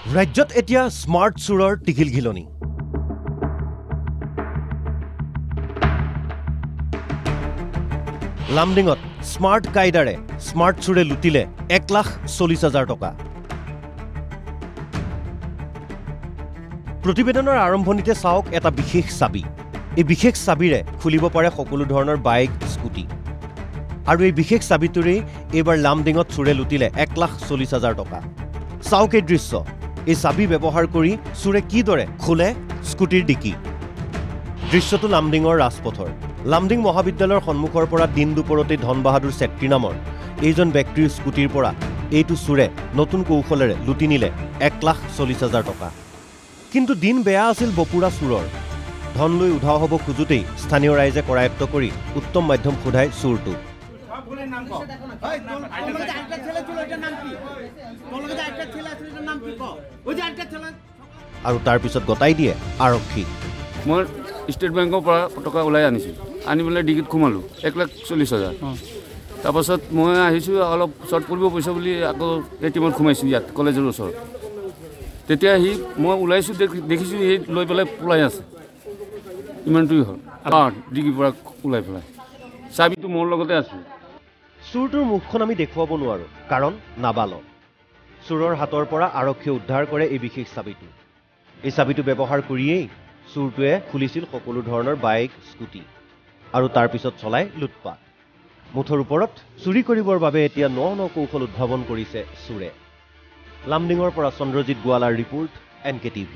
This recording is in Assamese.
ৰাজ্যত এতিয়া স্মাৰ্ট চুৰৰ টিকিল ঘিলনি লামডিঙত স্মাৰ্ট কাইডাৰে স্মাৰ্ট চুৰে লুটিলে 1,40,000 টকা প্ৰতিবেদনৰ আৰম্ভণিতে চাওক এটা বিশেষ চাবি এই বিশেষ চাবিৰে খুলিব পাৰে সকলো ধৰণৰ বাইক স্কুটি আৰু এই বিশেষ চাবিটোৰে এবাৰ লামডিঙত চুৰে লুটিলে 1,40,000 টকা চাওক এই দৃশ্য এই চাবি ব্যৱহাৰ কৰি চুৰে কিদৰে খোলে স্কুটিৰ ডিকি দৃশ্যটো লামডিঙৰ ৰাজপথৰ লামডিং মহাবিদ্যালয়ৰ সন্মুখৰ পৰা দিন দুপৰতে ধন বাহাদুৰ চেত্ৰী নামৰ এইজন ব্যক্তিৰ স্কুটিৰ পৰা এইটো চুৰে নতুন কৌশলেৰে লুটি নিলে 1,40,000 টকা কিন্তু দিন বেয়া আছিল বপুৰা চুৰৰ ধন লৈ উধাও হ'ব খুজুতেই স্থানীয় ৰাইজে কৰায়ত্ব কৰি উত্তম মাধ্যম সোধাই চুৰটো আৰু তাৰ পিছত গতাই দিয়ে আৰক্ষী মই ষ্টেট বেংকৰ পৰা টকা ওলাই আনিছোঁ আনি পেলাই ডিগিত সোমালোঁ 1,40,000 তাৰপাছত মই আহিছোঁ অলপ শ্বৰ্ট পৰিব পইচা বুলি আকৌ এটিএমত সোমাইছোঁ ইয়াত কলেজৰ ওচৰত তেতিয়া সি মই ওলাইছোঁ দেখিছোঁ সি লৈ পেলাই পলাই আছে ইমানটোৱেই হ'ল ডিগিৰ পৰা ওলাই পেলাই চাবিটো মোৰ লগতে আছে চুৰটোৰ মুখখন আমি দেখুৱাব নোৱাৰোঁ কাৰণ নাবালক চুৰৰ হাতৰ পৰা আৰক্ষীয়ে উদ্ধাৰ কৰে এই বিশেষ চাবিটো এই চাবিটো ব্যৱহাৰ কৰিয়েই চুৰটোৱে খুলিছিল সকলো ধৰণৰ বাইক স্কুটি আৰু তাৰ পিছত চলাই লুটপাট মুঠৰ ওপৰত চুৰি কৰিবৰ বাবে এতিয়া ন কৌশল উদ্ভাৱন কৰিছে চুৰে লামডিঙৰ পৰা চন্দ্ৰজিৎ গোৱালাৰ ৰিপৰ্ট NKTV